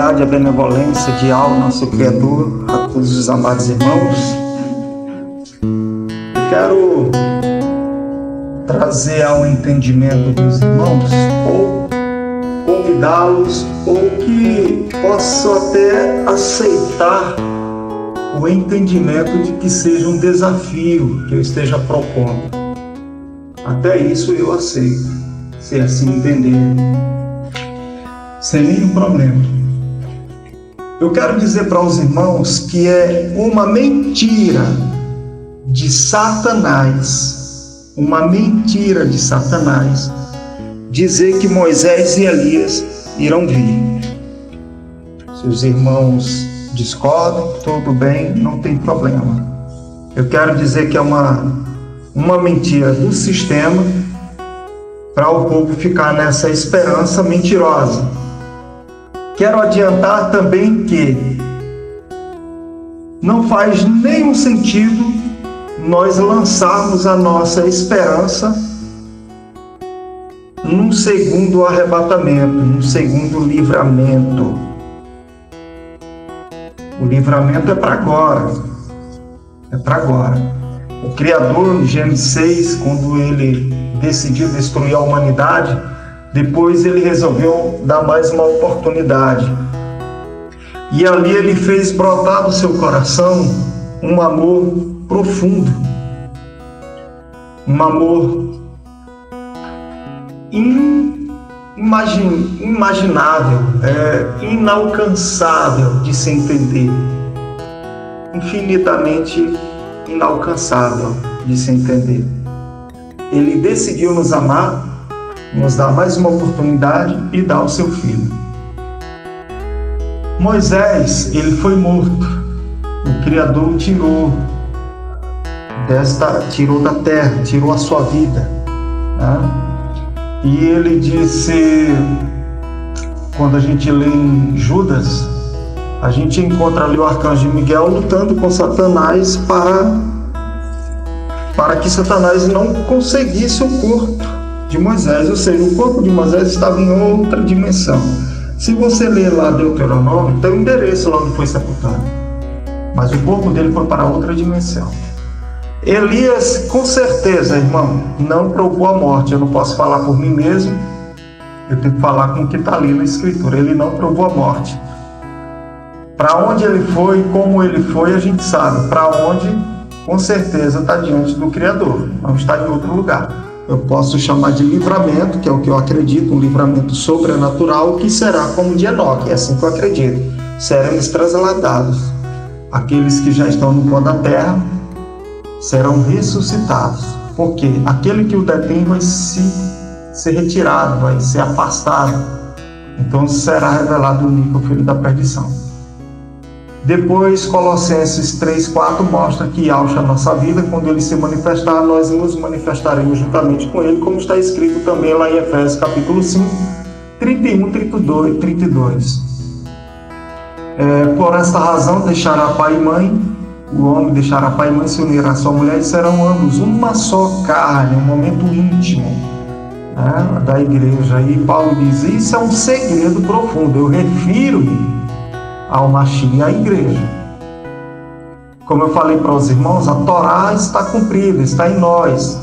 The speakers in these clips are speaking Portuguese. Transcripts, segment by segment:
bondade e a benevolência de Al, nosso Criador, a todos os amados irmãos. Eu quero trazer ao entendimento dos irmãos, ou convidá-los, ou que possam até aceitar o entendimento de que seja um desafio que eu esteja propondo. Até isso eu aceito, se assim entender, sem nenhum problema. Eu quero dizer para os irmãos que é uma mentira de Satanás, dizer que Moisés e Elias irão vir. Se os irmãos discordam, tudo bem, não tem problema. Eu quero dizer que é uma mentira do sistema para o povo ficar nessa esperança mentirosa. Quero adiantar também que não faz nenhum sentido nós lançarmos a nossa esperança num segundo arrebatamento, num segundo livramento. O livramento é para agora. O Criador, em Gênesis 6, quando ele decidiu destruir a humanidade, depois ele resolveu dar mais uma oportunidade. E ali ele fez brotar do seu coração um amor profundo, um amor inimaginável, inalcançável de se entender, infinitamente inalcançável de se entender. Ele decidiu nos amar, nos dar mais uma oportunidade e dar o seu filho. Moisés, ele foi morto. O Criador tirou da terra, tirou a sua vida, né? E ele disse, quando a gente lê em Judas, a gente encontra ali o arcanjo Miguel lutando com Satanás para que Satanás não conseguisse o corpo de Moisés, ou seja, o corpo de Moisés estava em outra dimensão. Se você ler lá Deuteronômio, tem o endereço lá onde foi sepultado, mas o corpo dele foi para outra dimensão. Elias, com certeza, irmão, não provou a morte. Eu não posso falar por mim mesmo, eu tenho que falar com o que está ali na Escritura. Ele não provou a morte. Para onde ele foi, como ele foi, a gente sabe. Para onde, com certeza, está diante do Criador, não está em outro lugar. Eu posso chamar de livramento, que é o que eu acredito, um livramento sobrenatural, que será como de Enoque, é assim que eu acredito. Seremos transladados. Aqueles que já estão no pó da terra serão ressuscitados, porque aquele que o detém vai ser retirado, vai ser afastado. Então será revelado o único filho da perdição. Depois, Colossenses 3:4 mostra que auxa a nossa vida, quando ele se manifestar, nós nos manifestaremos juntamente com ele, como está escrito também lá em Efésios capítulo 5, 31, 32. Por esta razão deixará pai e mãe, o homem deixará pai e mãe, se unirá à sua mulher, e serão ambos uma só carne, um momento íntimo, né, da igreja. E Paulo diz, isso é um segredo profundo, eu refiro-me ao Mashiach e à igreja. Como eu falei para os irmãos, a Torá está cumprida, está em nós.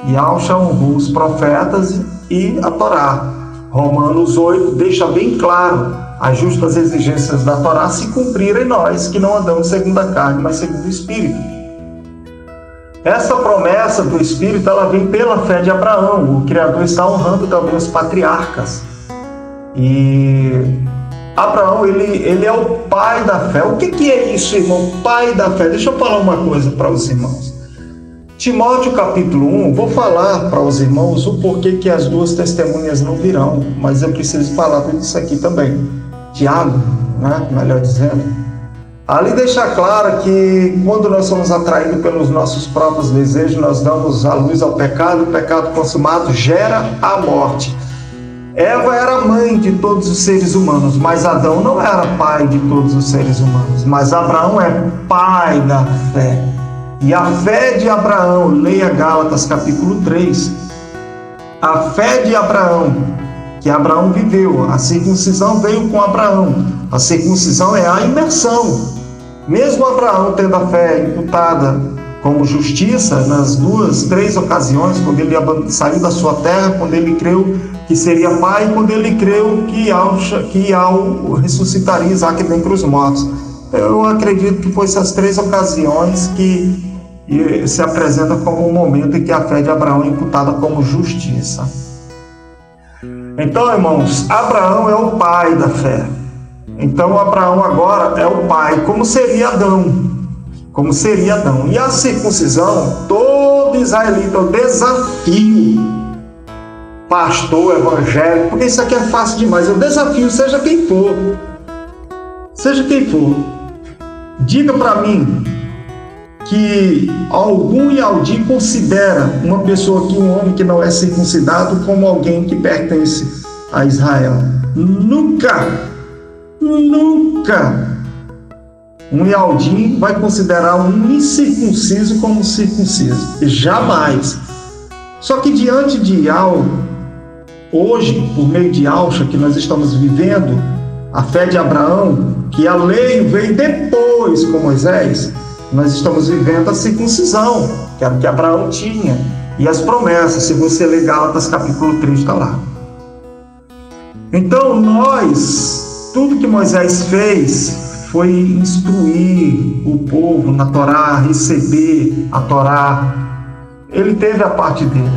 E Auxa honrou os profetas e a Torá. Romanos 8 deixa bem claro, as justas exigências da Torá se cumpriram em nós, que não andamos segundo a carne, mas segundo o Espírito. Essa promessa do Espírito, ela vem pela fé de Abraão. O Criador está honrando também os patriarcas. E Abraão, ele é o pai da fé. O que é isso, irmão? Pai da fé. Deixa eu falar uma coisa para os irmãos. Timóteo capítulo 1, vou falar para os irmãos o porquê que as duas testemunhas não virão, mas eu preciso falar tudo isso aqui também. Tiago, né? Melhor dizendo. Ali deixa claro que quando nós somos atraídos pelos nossos próprios desejos, nós damos a luz ao pecado, o pecado consumado gera a morte. Eva era mãe de todos os seres humanos, mas Adão não era pai de todos os seres humanos, mas Abraão é pai da fé. E a fé de Abraão, leia Gálatas capítulo 3, a fé de Abraão, que Abraão viveu. A circuncisão veio com Abraão. A circuncisão é a imersão. Mesmo Abraão tendo a fé imputada como justiça nas 3 ocasiões, quando ele saiu da sua terra, quando ele creu que seria pai, e quando ele creu que ao ressuscitaria Isaac dentre os mortos. Eu acredito que foi essas 3 ocasiões que se apresenta como um momento em que a fé de Abraão é imputada como justiça. Então, irmãos, Abraão é o pai da fé. Então, Abraão agora é o pai, como seria Adão. E a circuncisão, todo israelita, o desafio, pastor, evangélico, porque isso aqui é fácil demais, eu desafio, seja quem for, diga para mim que algum Yaldi considera uma pessoa, um homem que não é circuncidado, como alguém que pertence a Israel. Nunca um Yaldi vai considerar um incircunciso como circunciso. Jamais. Só que diante de algo, hoje, por meio de Alcha, que nós estamos vivendo, a fé de Abraão, que a lei veio depois com Moisés, nós estamos vivendo a circuncisão, que era o que Abraão tinha, e as promessas. Se você ler Gálatas capítulo 3, está lá. Então tudo que Moisés fez foi instruir o povo na Torá, receber a Torá. Ele teve a parte dele.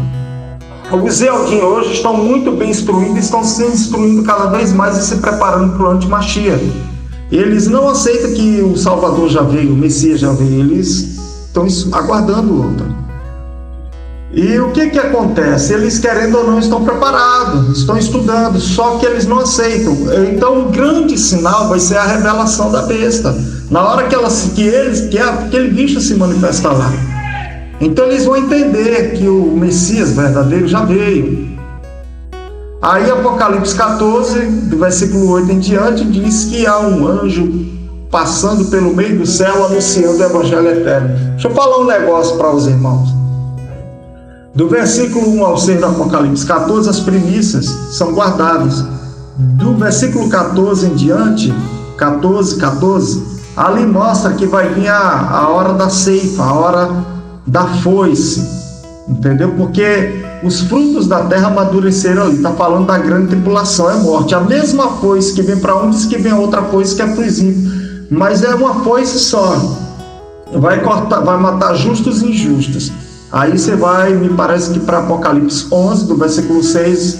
Os Yaldim hoje estão muito bem instruídos, estão se instruindo cada vez mais e se preparando para o anti-Mashiach. Eles não aceitam que o Salvador já veio, o Messias já veio, eles estão aguardando outra. E o que acontece? Eles, querendo ou não, estão preparados, estão estudando, só que eles não aceitam. Então o grande sinal vai ser a revelação da besta, na hora que aquele bicho se manifesta lá. Então eles vão entender que o Messias verdadeiro já veio. Aí Apocalipse 14, do versículo 8 em diante, diz que há um anjo passando pelo meio do céu anunciando o Evangelho eterno. Deixa eu falar um negócio para os irmãos. Do versículo 1 ao 6 do Apocalipse 14, as primícias são guardadas. Do versículo 14 em diante, 14, ali mostra que vai vir a hora da ceifa, a hora da foice, entendeu? Porque os frutos da terra amadureceram ali. Está falando da grande tribulação, é morte. A mesma foice que vem para um, diz que vem a outra foice que é para os ímpios, mas é uma foice só. Vai matar justos e injustos. Aí você vai, me parece que para Apocalipse 11, do versículo 6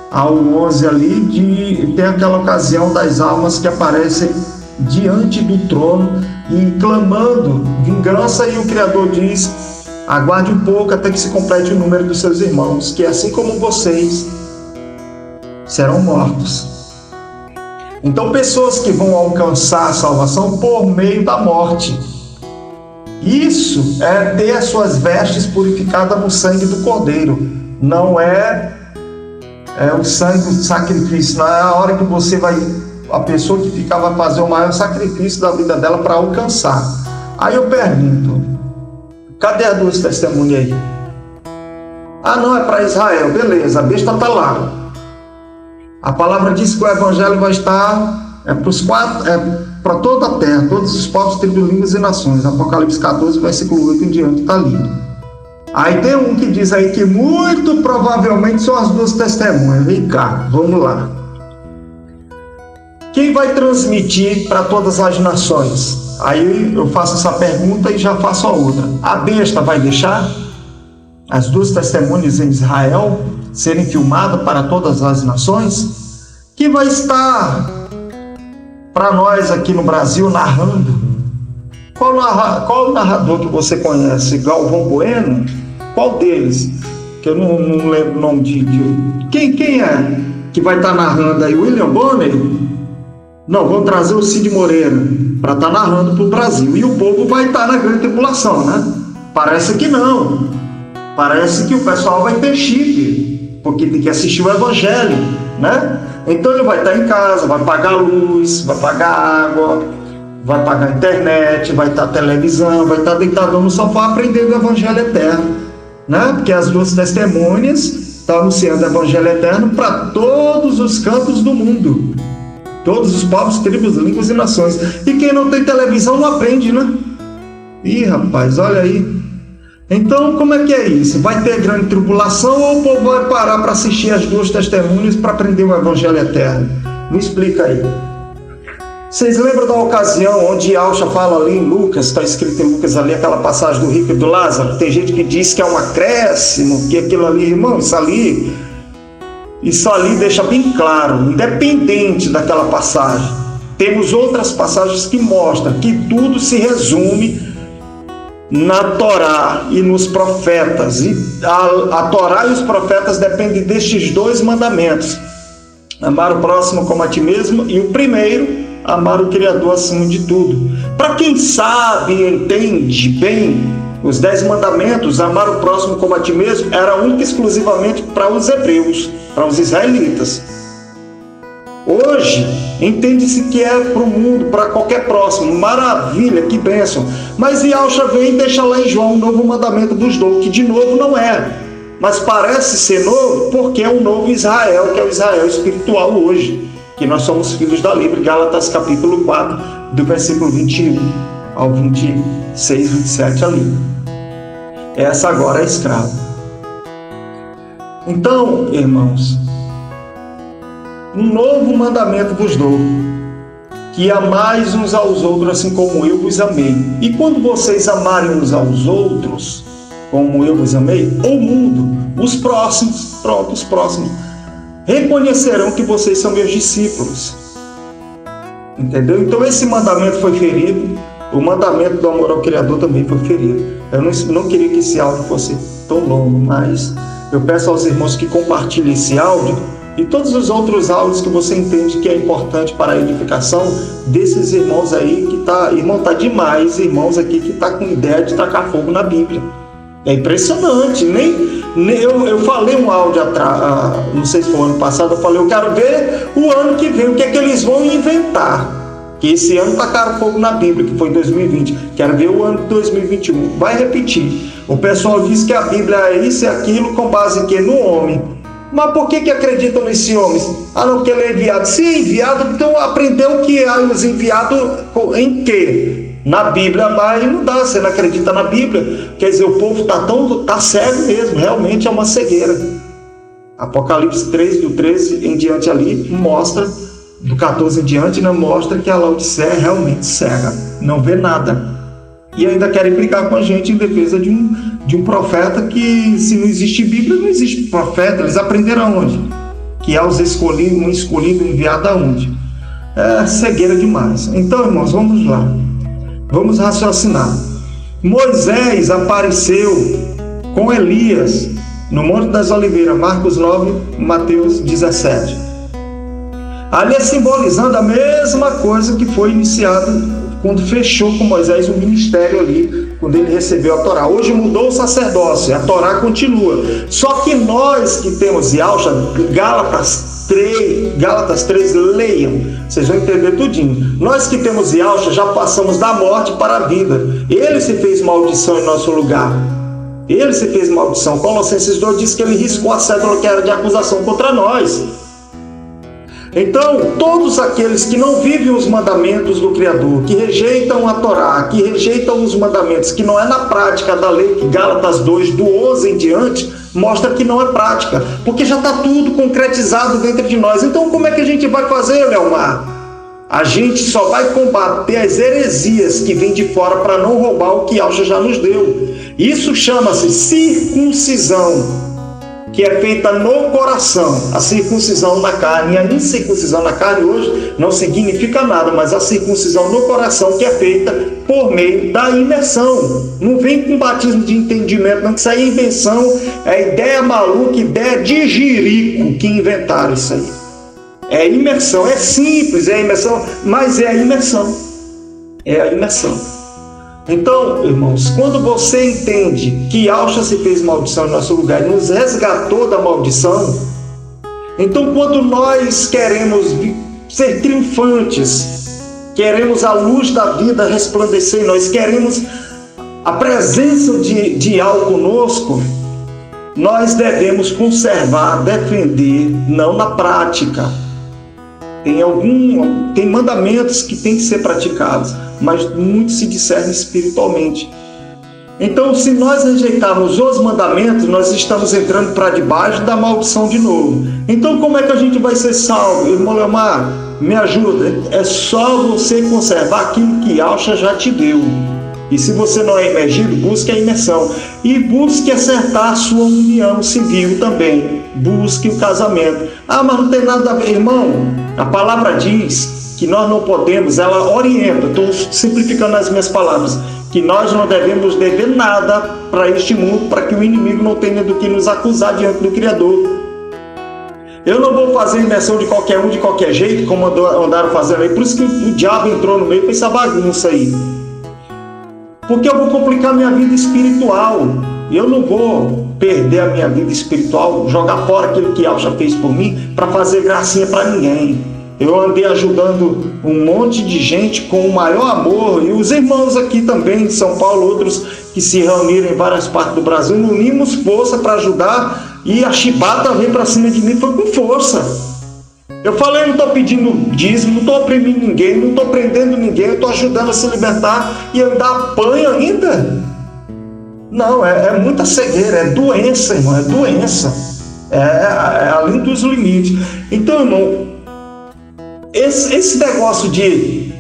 ao 11 ali, tem aquela ocasião das almas que aparecem diante do trono e clamando vingança, e o Criador diz: aguarde um pouco até que se complete o número dos seus irmãos, que assim como vocês serão mortos. Então, pessoas que vão alcançar a salvação por meio da morte. Isso é ter as suas vestes purificadas no sangue do Cordeiro. Não é o sangue do sacrifício. Não é a hora que você vai... A pessoa que vai fazer o maior sacrifício da vida dela para alcançar. Aí eu pergunto: cadê as 2 testemunhas aí? Ah, não, é para Israel. Beleza, a besta está lá. A palavra diz que o evangelho vai estar para toda a terra, todos os povos, tribos, línguas e nações. Apocalipse 14, versículo 8 em diante, está lido. Aí tem um que diz aí que muito provavelmente são as 2 testemunhas. Vem cá, vamos lá. Quem vai transmitir para todas as nações? Aí eu faço essa pergunta e já faço a outra. A besta vai deixar as 2 testemunhas em Israel serem filmadas para todas as nações? Que vai estar para nós aqui no Brasil narrando? Qual o narrador que você conhece? Galvão Bueno? Qual deles? Que eu não lembro o nome de... Quem é que vai estar narrando aí? William Bonner? Não, vão trazer o Cid Moreira para estar narrando para o Brasil. E o povo vai estar na grande tribulação, né? Parece que não. Parece que o pessoal vai ter chip, porque tem que assistir o Evangelho, né? Então ele vai estar em casa, vai pagar luz, vai pagar água, vai pagar internet, vai estar televisão, vai estar deitado no sofá aprendendo o Evangelho eterno, né? Porque as 2 testemunhas está anunciando o Evangelho eterno para todos os cantos do mundo. Todos os povos, tribos, línguas e nações. E quem não tem televisão não aprende, né? Ih, rapaz, olha aí. Então, como é que é isso? Vai ter grande tribulação ou o povo vai parar para assistir as duas testemunhas para aprender o Evangelho eterno? Me explica aí. Vocês lembram da ocasião onde Alcha fala ali em Lucas, está escrito em Lucas ali, aquela passagem do rico e do Lázaro? Tem gente que diz que é um acréscimo, que aquilo ali, irmão, isso ali deixa bem claro, independente daquela passagem. Temos outras passagens que mostram que tudo se resume na Torá e nos profetas. E a Torá e os profetas dependem destes dois mandamentos: amar o próximo como a ti mesmo, e o primeiro, amar o Criador acima de tudo. Para quem sabe e entende bem os 10 mandamentos, amar o próximo como a ti mesmo era único e exclusivamente para os hebreus, para os israelitas. Hoje, entende-se que é para o mundo, para qualquer próximo. Maravilha, que bênção. Mas Yahshua vem e deixa lá em João um novo mandamento dos 12, que de novo não é. Mas parece ser novo porque é um novo Israel, que é o Israel espiritual hoje. Que nós somos filhos da livre. Gálatas capítulo 4, do versículo 21 ao 26, 27 ali. Essa agora é escrava. Então, irmãos, um novo mandamento vos dou, que amais uns aos outros assim como eu vos amei. E quando vocês amarem uns aos outros, como eu vos amei, o mundo, os próximos, pronto, os próximos, reconhecerão que vocês são meus discípulos. Entendeu? Então esse mandamento foi ferido, o mandamento do amor ao Criador também foi ferido. Eu não queria que esse áudio fosse tão longo, mas eu peço aos irmãos que compartilhem esse áudio e todos os outros áudios que você entende que é importante para a edificação desses irmãos aí que tá demais, irmãos aqui que tá com ideia de tacar fogo na Bíblia. É impressionante, eu falei um áudio atrás, não sei se foi o ano passado, eu falei, eu quero ver o ano que vem, o que é que eles vão inventar. Que esse ano tacaram fogo na Bíblia, que foi 2020. Quero ver o ano de 2021. Vai repetir. O pessoal diz que a Bíblia é isso e aquilo com base em quê? No homem. Mas por que acreditam nesse homem? Ah, não, porque ele é enviado. Se é enviado, então aprendeu que é os enviados em quê? Na Bíblia, mas não dá, você não acredita na Bíblia. Quer dizer, o povo tá cego mesmo, realmente é uma cegueira. Apocalipse 3, do 13 em diante ali, mostra, do 14 em diante, mostra que a Laodiceia é realmente cega, não vê nada. E ainda querem brigar com a gente em defesa de um profeta que, se não existe Bíblia, não existe profeta. Eles aprenderam onde? Que é os escolhidos, um escolhido enviado aonde? É cegueira demais. Então, irmãos, vamos lá. Vamos raciocinar. Moisés apareceu com Elias no Monte das Oliveiras, Marcos 9, Mateus 17. Ali é simbolizando a mesma coisa que foi iniciado quando fechou com Moisés o ministério ali, quando ele recebeu a Torá. Hoje mudou o sacerdócio, a Torá continua. Só que nós que temos Yahshua, Gálatas 3, leiam, vocês vão entender tudinho. Nós que temos Yahshua já passamos da morte para a vida. Ele se fez maldição em nosso lugar. Ele se fez maldição. Colossenses 2 diz que ele riscou a cédula que era de acusação contra nós. Então, todos aqueles que não vivem os mandamentos do Criador, que rejeitam a Torá, que rejeitam os mandamentos, que não é na prática da lei, que Gálatas 2, do 11 em diante, mostra que não é prática, porque já está tudo concretizado dentro de nós. Então, como é que a gente vai fazer, Leomar? A gente só vai combater as heresias que vêm de fora para não roubar o que Yahshua já nos deu. Isso chama-se circuncisão, que é feita no coração. A circuncisão na carne, a incircuncisão na carne hoje não significa nada, mas a circuncisão no coração, que é feita por meio da imersão. Não vem com batismo de entendimento, não, que isso aí é invenção, é ideia maluca, ideia de jirico que inventaram isso aí. É imersão, é simples, é imersão, mas é a imersão. É a imersão. Então, irmãos, quando você entende que Yahshua se fez maldição em nosso lugar e nos resgatou da maldição, então quando nós queremos ser triunfantes, queremos a luz da vida resplandecer em nós, queremos a presença de Yahweh conosco, nós devemos conservar, defender, não na prática. Tem mandamentos que têm que ser praticados, mas muito se discerne espiritualmente. Então, se nós rejeitarmos os mandamentos, nós estamos entrando para debaixo da maldição de novo. Então, como é que a gente vai ser salvo? Irmão Leomar, me ajuda. É só você conservar aquilo que Yahshua já te deu. E se você não é imergido, busque a imersão. E busque acertar a sua união civil também. Busque o casamento. Ah, mas não tem nada a ver, irmão. A palavra diz que nós não podemos, ela orienta, estou simplificando as minhas palavras, que nós não devemos dever nada para este mundo, para que o inimigo não tenha do que nos acusar diante do Criador. Eu não vou fazer imersão de qualquer um, de qualquer jeito, como andaram fazendo aí. Por isso que o diabo entrou no meio com essa bagunça aí. Porque eu vou complicar minha vida espiritual. Eu não vou perder a minha vida espiritual, jogar fora aquilo que Yahshua fez por mim, para fazer gracinha para ninguém. Eu andei ajudando um monte de gente com o maior amor, e os irmãos aqui também de São Paulo, outros que se reuniram em várias partes do Brasil, unimos força para ajudar, e a chibata veio para cima de mim, foi com força. Eu falei, não estou pedindo dízimo, não estou oprimindo ninguém, não estou prendendo ninguém, eu estou ajudando a se libertar e andar apanho ainda. Não, é muita cegueira, é doença, irmão, é doença. É além dos limites. Então, irmão, esse negócio de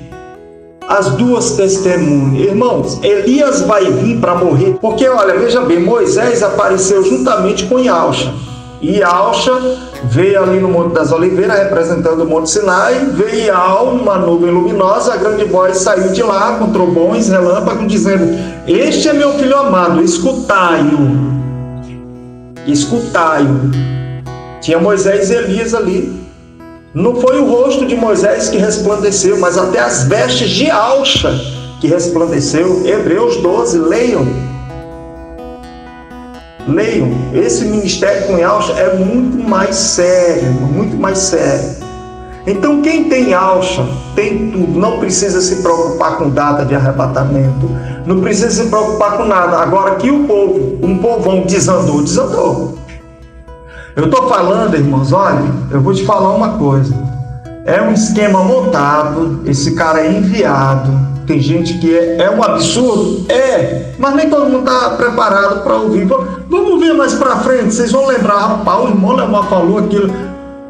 as duas testemunhas, irmãos, Elias vai vir para morrer, porque olha, veja bem, Moisés apareceu juntamente com Yahshua, e Yahshua veio ali no Monte das Oliveiras, representando o Monte Sinai, veio Yahweh numa nuvem luminosa, a grande voz saiu de lá com trovões, relâmpagos, dizendo: este é meu filho amado, escutai-o. Escutai-o. Tinha Moisés e Elias ali. Não foi o rosto de Moisés que resplandeceu, mas até as vestes de Yahshua que resplandeceu. Hebreus 12, leiam. Leiam. Esse ministério com Yahshua é muito mais sério, muito mais sério. Então quem tem Yahshua tem tudo, não precisa se preocupar com data de arrebatamento, não precisa se preocupar com nada. Agora que o povo, um povão desandou. Eu estou falando, irmãos, olha, eu vou te falar uma coisa. É um esquema montado, esse cara é enviado. Tem gente que é um absurdo? Mas nem todo mundo está preparado para ouvir. Vamos ver mais para frente, vocês vão lembrar, rapaz, o irmão Leomar falou aquilo.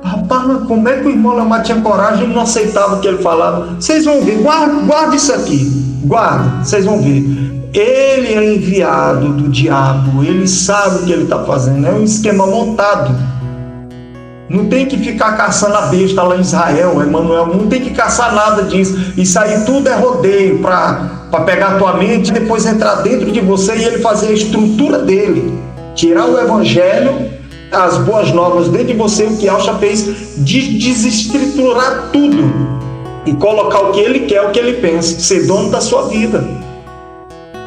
Rapaz, mas como é que o irmão Leomar tinha coragem e não aceitava o que ele falava? Vocês vão ver, guarda isso aqui, guarda, vocês vão ver. Ele é enviado do diabo, ele sabe o que ele está fazendo, é um esquema montado. Não tem que ficar caçando a besta lá em Israel, Emmanuel, não tem que caçar nada disso. Isso aí tudo é rodeio para pegar a tua mente e depois entrar dentro de você e ele fazer a estrutura dele. Tirar o evangelho, as boas novas dentro de você, o que Yahshua fez, de desestruturar tudo e colocar o que ele quer, o que ele pensa, ser dono da sua vida.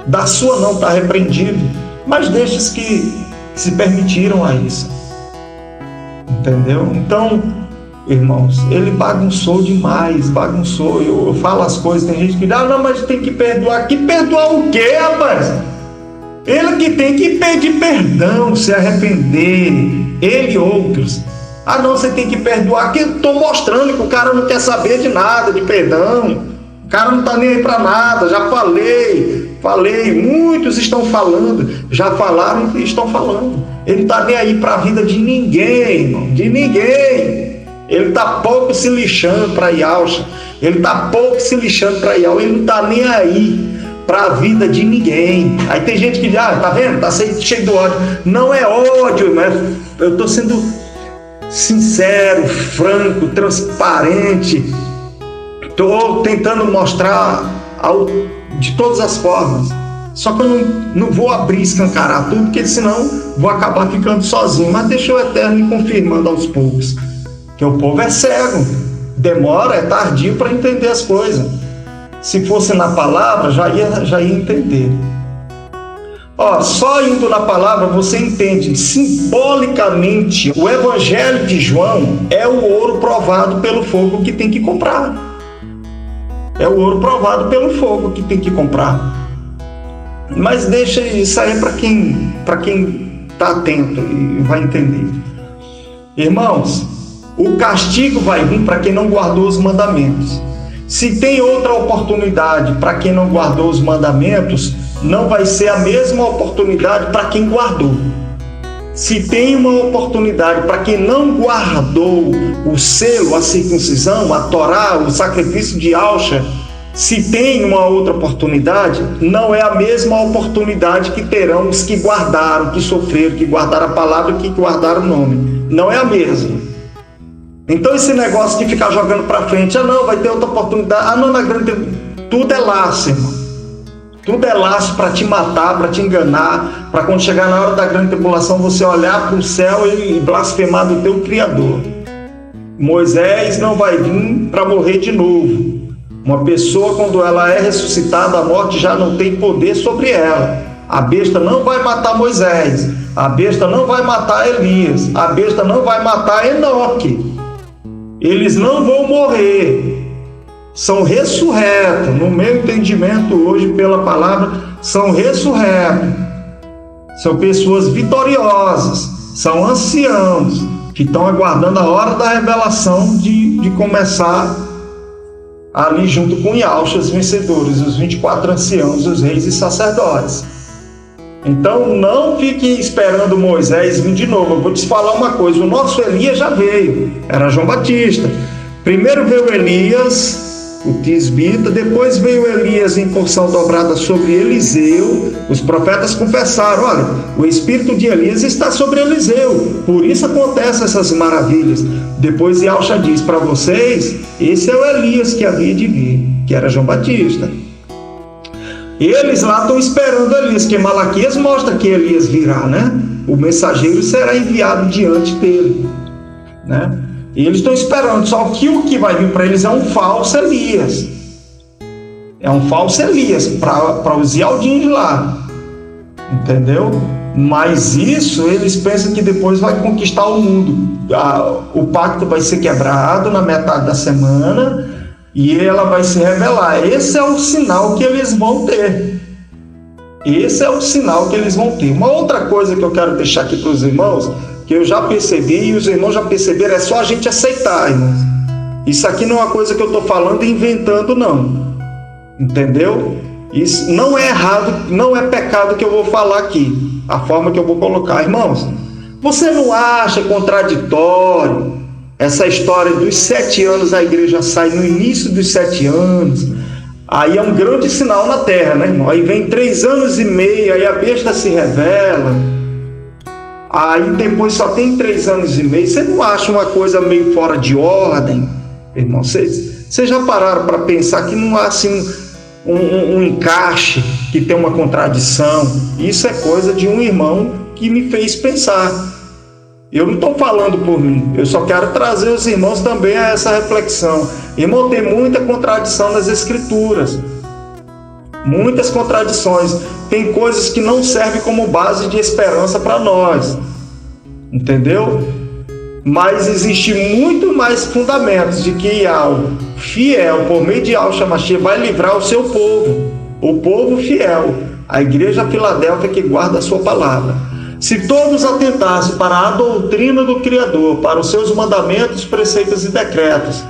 Da sua não, está repreendido, mas destes que se permitiram a isso. Entendeu? Então, irmãos, ele bagunçou demais, bagunçou. Eu falo as coisas, tem gente que diz, não, mas tem que perdoar. Que perdoar o quê, rapaz? Ele que tem que pedir perdão, se arrepender, ele e outros. Não, você tem que perdoar, que eu estou mostrando que o cara não quer saber de nada, de perdão. O cara não está nem aí para nada, já falei, muitos estão falando, já falaram e estão falando. Ele não está nem aí para a vida de ninguém, irmão, de ninguém. Ele está pouco se lixando para Yahshua, ele está pouco se lixando para Yahweh, ele não está nem aí para a vida de ninguém. Aí tem gente que diz, tá vendo, está cheio de ódio. Não é ódio, mas eu estou sendo sincero, franco, transparente. Estou tentando mostrar de todas as formas. Só que eu não vou abrir, escancarar tudo, porque senão vou acabar ficando sozinho. Mas deixa o Eterno me confirmando aos poucos. Porque o povo é cego. Demora, é tardio para entender as coisas. Se fosse na palavra, já ia entender. Só indo na palavra você entende simbolicamente. O Evangelho de João é o ouro provado pelo fogo que tem que comprar. É o ouro provado pelo fogo que tem que comprar. Mas deixa isso aí para quem está atento e vai entender. Irmãos, o castigo vai vir para quem não guardou os mandamentos. Se tem outra oportunidade para quem não guardou os mandamentos, não vai ser a mesma oportunidade para quem guardou. Se tem uma oportunidade para quem não guardou o selo, a circuncisão, a Torá, o sacrifício de Alcha, se tem uma outra oportunidade, não é a mesma oportunidade que terão os que guardaram, que sofreram, que guardaram a palavra, que guardaram o nome. Não é a mesma. Então esse negócio de ficar jogando para frente, não, vai ter outra oportunidade, não, na grande... Tudo é laço, irmão. Tudo é laço para te matar, para te enganar, para quando chegar na hora da grande tribulação você olhar para o céu e blasfemar do teu Criador. Moisés não vai vir para morrer de novo. Uma pessoa, quando ela é ressuscitada, a morte já não tem poder sobre ela. A besta não vai matar Moisés, a besta não vai matar Elias, a besta não vai matar Enoque. Eles não vão morrer. São ressurretos, no meu entendimento hoje pela palavra, são ressurretos, são pessoas vitoriosas, são anciãos que estão aguardando a hora da revelação de começar ali junto com Yahshua, os vencedores, os 24 anciãos, os reis e sacerdotes. Então não fique esperando Moisés vir de novo. Eu vou te falar uma coisa, o nosso Elias já veio, era João Batista. Primeiro veio Elias, o tisbita, depois veio Elias em porção dobrada sobre Eliseu. Os profetas confessaram, olha, o espírito de Elias está sobre Eliseu, por isso acontecem essas maravilhas. Depois Yahshua diz para vocês, esse é o Elias que havia de vir, que era João Batista. Eles lá estão esperando Elias, que Malaquias mostra que Elias virá, né? O mensageiro será enviado diante dele, né? E eles estão esperando, só que o que vai vir para eles é um falso Elias. É um falso Elias para os Ialdins lá, entendeu? Mas isso, eles pensam que depois vai conquistar o mundo. O pacto vai ser quebrado na metade da semana e ela vai se revelar. Esse é o sinal que eles vão ter. Esse é o sinal que eles vão ter. Uma outra coisa que eu quero deixar aqui para os irmãos, que eu já percebi e os irmãos já perceberam, é só a gente aceitar, irmãos. Isso aqui não é uma coisa que eu estou falando e inventando, não. Entendeu? Isso não é errado, não é pecado que eu vou falar aqui, a forma que eu vou colocar. Irmãos, você não acha contraditório essa história dos 7 anos, a igreja sai no início dos 7 anos, aí é um grande sinal na terra, né, irmão? Aí vem 3 anos e meio, aí a besta se revela, aí depois só tem 3 anos e meio. Você não acha uma coisa meio fora de ordem, irmão? Vocês já pararam para pensar que não há assim um encaixe, que tem uma contradição? Isso é coisa de um irmão que me fez pensar. Eu não estou falando por mim, eu só quero trazer os irmãos também a essa reflexão. Irmão, tem muita contradição nas escrituras, muitas contradições, tem coisas que não servem como base de esperança para nós, entendeu? Mas existe muito mais fundamentos de que Yahweh, fiel, por meio de Yahshua Mashiach, vai livrar o seu povo, o povo fiel, a igreja Filadélfia que guarda a sua palavra. Se todos atentassem para a doutrina do Criador, para os seus mandamentos, preceitos e decretos,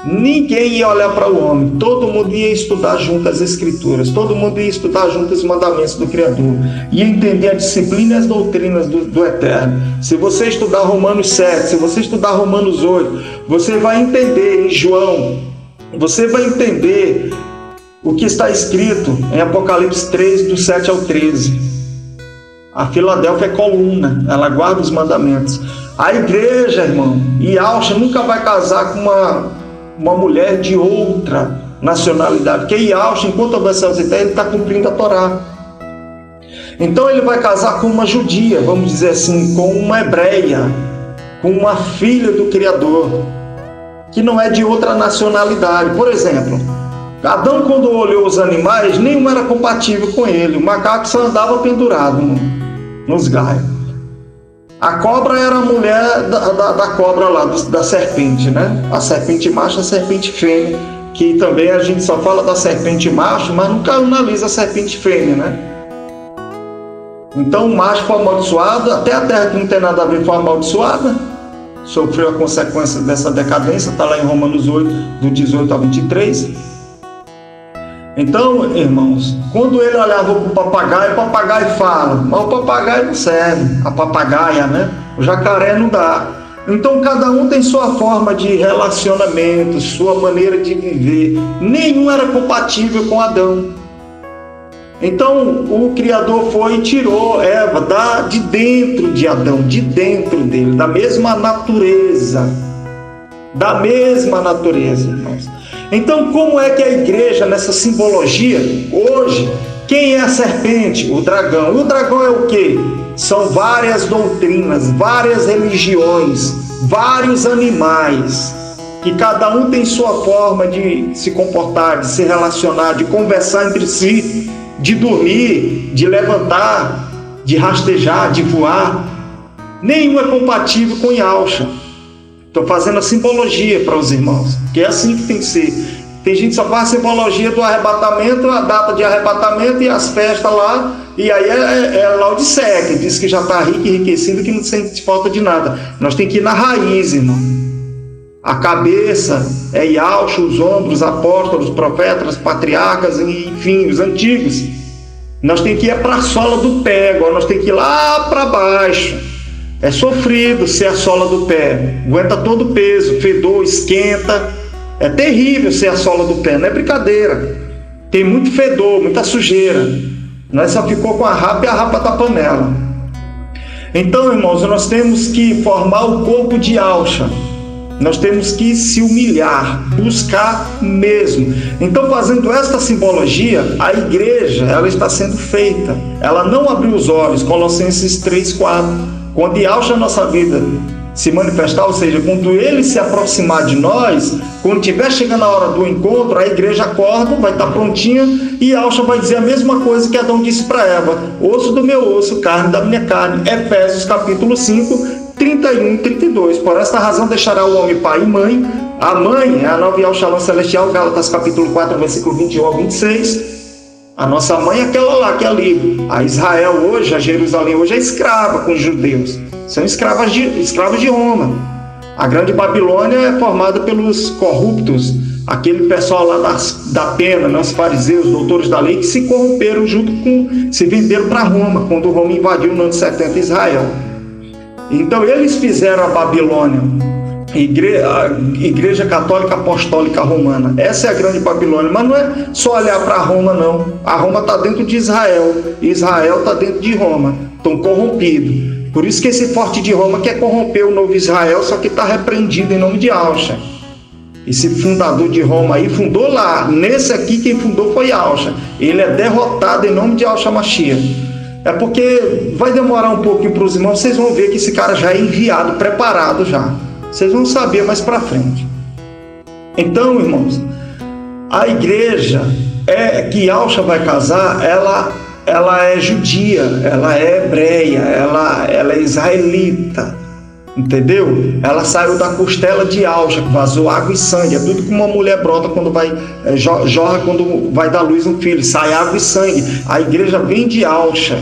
ninguém ia olhar para o homem, todo mundo ia estudar junto as escrituras, todo mundo ia estudar junto os mandamentos do Criador, ia entender a disciplina e as doutrinas do Eterno. Se você estudar Romanos 7, se você estudar Romanos 8, você vai entender em João, você vai entender o que está escrito em Apocalipse 3, do 7 ao 13. A Filadélfia é coluna, ela guarda os mandamentos. A igreja, irmão, Yahshua nunca vai casar com uma mulher de outra nacionalidade, porque Yahshua, enquanto houver céus e terra, ele está cumprindo a Torá. Então ele vai casar com uma judia, vamos dizer assim, com uma hebreia, com uma filha do Criador, que não é de outra nacionalidade. Por exemplo, Adão, quando olhou os animais, nenhum era compatível com ele. O macaco só andava pendurado nos galhos. A cobra era a mulher da cobra lá, da serpente, né? A serpente macho, a serpente fêmea, que também a gente só fala da serpente macho, mas nunca analisa a serpente fêmea, né? Então o macho foi amaldiçoado, até a terra que não tem nada a ver foi amaldiçoada, sofreu a consequência dessa decadência, está lá em Romanos 8, do 18 a 23. Então, irmãos, quando ele olhava para o papagaio fala, mas o papagaio não serve, a papagaia, né? O jacaré não dá. Então cada um tem sua forma de relacionamento, sua maneira de viver. Nenhum era compatível com Adão. Então o Criador foi e tirou Eva de dentro de Adão, de dentro dele, da mesma natureza. Da mesma natureza, irmãos. Então como é que a igreja, nessa simbologia, hoje, quem é a serpente? O dragão. E o dragão é o quê? São várias doutrinas, várias religiões, vários animais, que cada um tem sua forma de se comportar, de se relacionar, de conversar entre si, de dormir, de levantar, de rastejar, de voar. Nenhum é compatível com Yahshua. Estou fazendo a simbologia para os irmãos, que é assim que tem que ser. Tem gente que só faz a simbologia do arrebatamento, a data de arrebatamento e as festas lá, e aí é Laodiceia, que diz que já está rico e enriquecido, que não sente falta de nada. Nós temos que ir na raiz, irmão. A cabeça é Yahshua, os ombros, os apóstolos, os profetas, os patriarcas, enfim, os antigos. Nós temos que ir para a sola do pé, agora nós temos que ir lá para baixo. É sofrido ser a sola do pé, aguenta todo o peso, fedor, esquenta. É terrível ser a sola do pé, não é brincadeira. Tem muito fedor, muita sujeira. Nós só ficou com a rapa e a rapa da panela. Então, irmãos, nós temos que formar o corpo de Yahshua. Nós temos que se humilhar, buscar mesmo. Então, fazendo esta simbologia, a igreja, ela está sendo feita. Ela não abriu os olhos, Colossenses 3:4. Quando Yahshua, a nossa vida, se manifestar, ou seja, quando ele se aproximar de nós, quando estiver chegando a hora do encontro, a igreja acorda, vai estar prontinha, e Yahshua vai dizer a mesma coisa que Adão disse para Eva: osso do meu osso, carne da minha carne. Efésios capítulo 5, 31 e 32. Por esta razão deixará o homem pai e mãe. A mãe é a nova Yahshua celestial, Gálatas capítulo 4, versículo 21 ao 26. A nossa mãe é aquela lá que é livre. A Israel hoje, a Jerusalém hoje é escrava com os judeus. São escravos de Roma. A grande Babilônia é formada pelos corruptos, aquele pessoal lá da pena, né, os fariseus, doutores da lei, que se corromperam se venderam para Roma, quando Roma invadiu no ano 70 Israel. Então eles fizeram a Babilônia, a Igreja Católica Apostólica Romana. Essa é a grande Babilônia, mas não é só olhar para Roma, não. A Roma está dentro de Israel, e Israel está dentro de Roma. Estão corrompidos. Por isso que esse forte de Roma quer corromper o novo Israel, só que está repreendido em nome de Yahshua. Esse fundador de Roma aí fundou lá. Nesse aqui quem fundou foi Yahshua. Ele é derrotado em nome de Yahshua Mashiach. É porque vai demorar um pouquinho para os irmãos, vocês vão ver que esse cara já é enviado, preparado já. Vocês vão saber mais para frente. Então, irmãos, a igreja que Yahshua vai casar, ela é judia, ela é hebreia, ela é israelita, entendeu? Ela saiu da costela de Yahshua, que vazou água e sangue. É tudo que uma mulher brota quando jorra quando vai dar luz um filho, sai água e sangue. A igreja vem de Yahshua,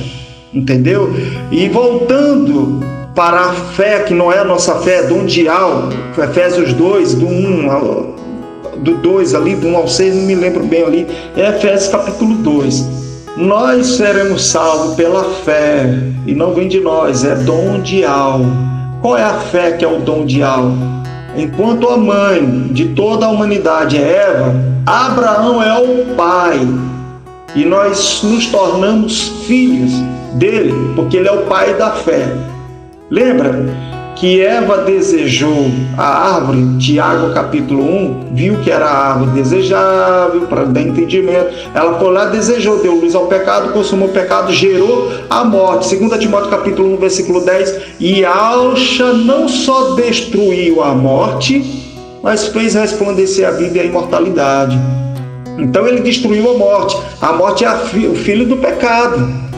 entendeu? E voltando para a fé, que não é a nossa fé, é mundial, Efésios 2, do 2 ali, do 1 ao 6, não me lembro bem ali, é Efésios capítulo 2. Nós seremos salvos pela fé, e não vem de nós, é dom de alma. Qual é a fé que é o dom de alma? Enquanto a mãe de toda a humanidade é Eva, Abraão é o pai, e nós nos tornamos filhos dele, porque ele é o pai da fé. Lembra que Eva desejou a árvore, Tiago capítulo 1, viu que era a árvore desejável para dar entendimento. Ela foi lá, desejou, deu luz ao pecado, consumou o pecado, gerou a morte. 2 Timóteo capítulo 1, versículo 10. E Yahshua não só destruiu a morte, mas fez resplandecer a vida e a imortalidade. Então ele destruiu a morte. A morte é o filho do pecado.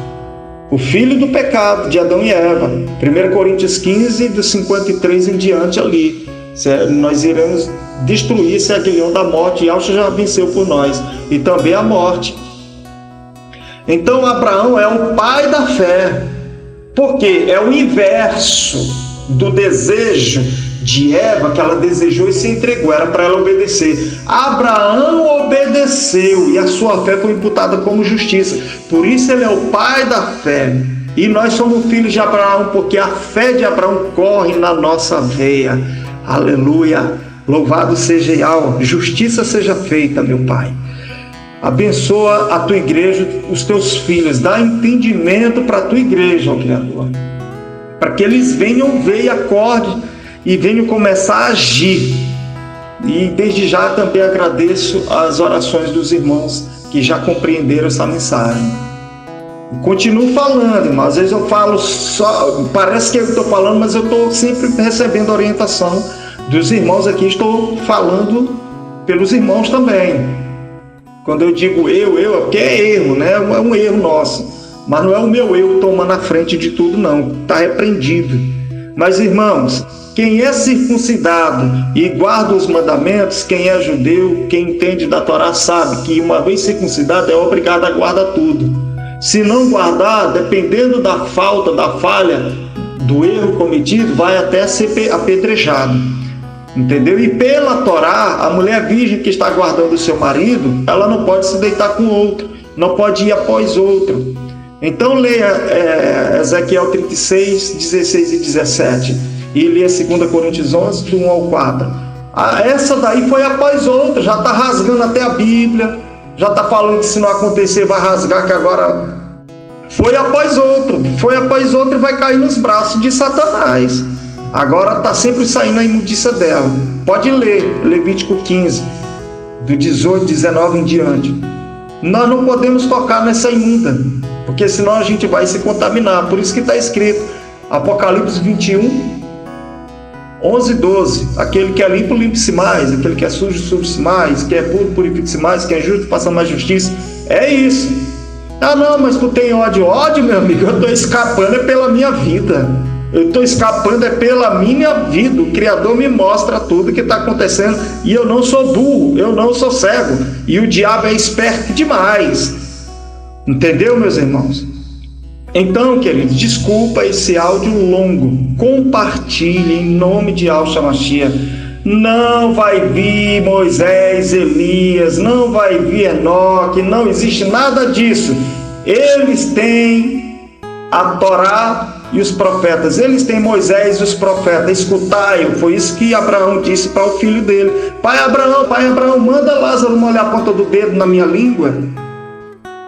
O filho do pecado de Adão e Eva. 1 Coríntios 15, do 53 em diante ali. Nós iremos destruir esse aguilhão da morte. E Yahshua já venceu por nós. E também a morte. Então Abraão é o pai da fé, porque é o inverso do desejo de Eva, que ela desejou e se entregou, era para ela obedecer. Abraão obedeceu e a sua fé foi imputada como justiça, por isso ele é o pai da fé. E nós somos filhos de Abraão, porque a fé de Abraão corre na nossa veia. Aleluia, louvado seja Yahweh, justiça seja feita, meu Pai. Abençoa a tua igreja, os teus filhos, dá entendimento para a tua igreja, ó Criador, para que eles venham ver e acordem e venham começar a agir. E desde já também agradeço as orações dos irmãos que já compreenderam essa mensagem. Continuo falando, irmão. Às vezes eu falo só, parece que eu estou falando, mas eu estou sempre recebendo orientação dos irmãos aqui. Estou falando pelos irmãos também. Quando eu digo eu, é porque é erro, né? É um erro nosso. Mas não é o meu eu tomando a frente de tudo, não. Está repreendido. Mas, irmãos, quem é circuncidado e guarda os mandamentos, quem é judeu, quem entende da Torá, sabe que uma vez circuncidado é obrigado a guardar tudo. Se não guardar, dependendo da falta, da falha, do erro cometido, vai até ser apedrejado. Entendeu? E pela Torá, a mulher virgem que está guardando o seu marido, ela não pode se deitar com outro, não pode ir após outro. Então leia Ezequiel 36, 16 e 17. E leia 2 Coríntios 11, do 1 ao 4. Essa daí foi após outra, já está rasgando até a Bíblia. Já está falando que se não acontecer vai rasgar, que agora foi após outro e vai cair nos braços de Satanás. Agora está sempre saindo a imundícia dela. Pode ler Levítico 15, do 18, 19 em diante. Nós não podemos tocar nessa imunda, porque senão a gente vai se contaminar. Por isso que está escrito, Apocalipse 21, 11, 12, aquele que é limpo, limpe-se mais, aquele que é sujo, suje-se mais, que é puro, purifique-se mais, que é justo, faça mais justiça. É isso. Ah não, mas tu tem ódio. Ódio, meu amigo, eu estou escapando é pela minha vida. Eu estou escapando é pela minha vida. O Criador me mostra tudo que está acontecendo e eu não sou burro, eu não sou cego. E o diabo é esperto demais. Entendeu, meus irmãos? Então, queridos, desculpa esse áudio longo, compartilhe em nome de Yahshua Mashiach. Não vai vir Moisés, Elias, não vai vir Enoque, não existe nada disso. Eles têm a Torá e os profetas, eles têm Moisés e os profetas, escutai-o. Foi isso que Abraão disse para o filho dele: Pai Abraão, manda Lázaro molhar a ponta do dedo na minha língua.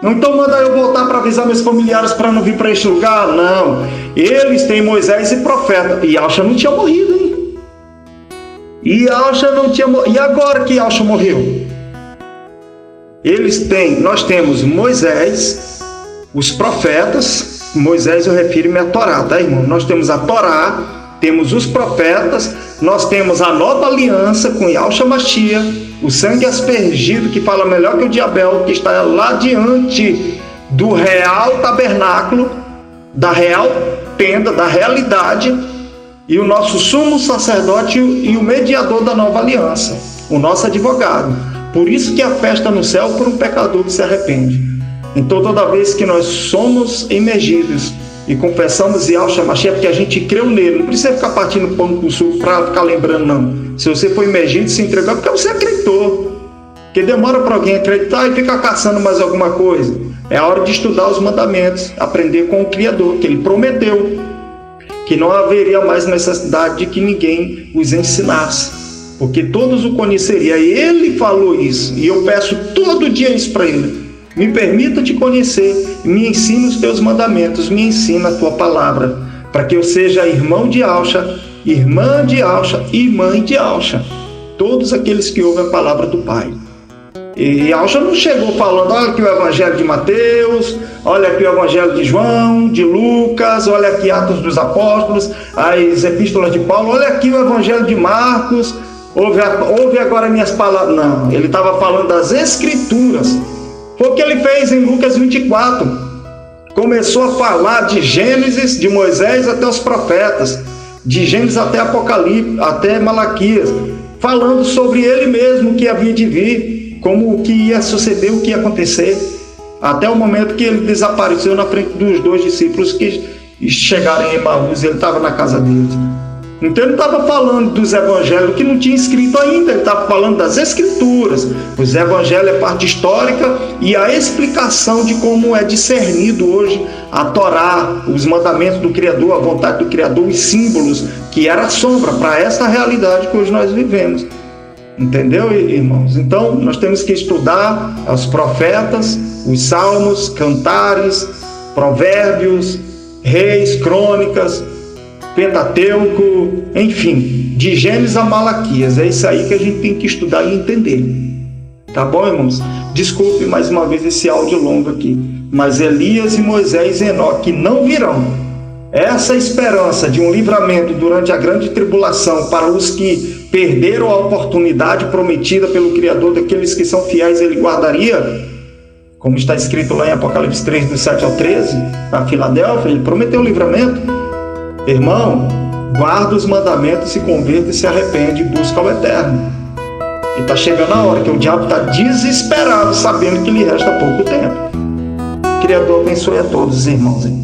Então manda eu voltar para avisar meus familiares para não vir para este lugar? Não. Eles têm Moisés e profeta. E Yahshua não tinha morrido, hein? E Yahshua não tinha morrido. E agora que Yahshua morreu? Nós temos Moisés, os profetas. Moisés eu refiro-me à Torá, tá, irmão? Nós temos a Torá, temos os profetas, nós temos a nova aliança com Yahshua Mashiach, o sangue aspergido, que fala melhor que o de Abel, que está lá diante do real tabernáculo, da real tenda, da realidade, e o nosso sumo sacerdote e o mediador da nova aliança, o nosso advogado. Por isso que a festa no céu por um pecador que se arrepende. Então toda vez que nós somos emergidos e confessamos Yahshua Mashiach, porque a gente creu nele, não precisa ficar partindo pão com suco para ficar lembrando, não. Se você foi imergido e se entregou, é porque você acreditou. Porque demora para alguém acreditar e ficar caçando mais alguma coisa. É a hora de estudar os mandamentos, aprender com o Criador, que ele prometeu que não haveria mais necessidade de que ninguém os ensinasse, porque todos o conheceriam. Ele falou isso, e eu peço todo dia isso para ele: me permita te conhecer, me ensina os teus mandamentos, me ensina a tua palavra, para que eu seja irmão de Yahshua, irmã de Yahshua e mãe de Yahshua, todos aqueles que ouvem a palavra do Pai. E Yahshua não chegou falando: olha aqui o Evangelho de Mateus, olha aqui o Evangelho de João, de Lucas, olha aqui Atos dos Apóstolos, as Epístolas de Paulo, olha aqui o Evangelho de Marcos, ouve agora minhas palavras. Não, ele estava falando das Escrituras. Foi o que ele fez em Lucas 24. Começou a falar de Gênesis, de Moisés até os profetas, de Gênesis até Apocalipse, até Malaquias, falando sobre ele mesmo, o que havia de vir, como o que ia suceder, o que ia acontecer. até o momento que ele desapareceu na frente dos 2 discípulos que chegaram em Emaús, ele estava na casa deles. Então ele estava falando dos evangelhos que não tinha escrito ainda, ele estava falando das escrituras. Os evangelhos é parte histórica e a explicação de como é discernido hoje a Torá, os mandamentos do Criador, a vontade do Criador, os símbolos, que era sombra para essa realidade que hoje nós vivemos. Entendeu, irmãos? Então nós temos que estudar os profetas, os salmos, cantares, provérbios, reis, crônicas, Pentateuco, enfim, de Gênesis a Malaquias. É isso aí que a gente tem que estudar e entender. Tá bom, irmãos? Desculpe mais uma vez esse áudio longo aqui, mas Elias e Moisés e Enoque não virão. Essa esperança de um livramento durante a grande tribulação para os que perderam a oportunidade prometida pelo Criador, daqueles que são fiéis, ele guardaria, como está escrito lá em Apocalipse 3, do 7 ao 13, na Filadélfia, ele prometeu o livramento. Irmão, guarda os mandamentos, se converta e se arrepende e busca o eterno. E está chegando a hora que o diabo está desesperado, sabendo que lhe resta pouco tempo. O Criador abençoe a todos, irmãos.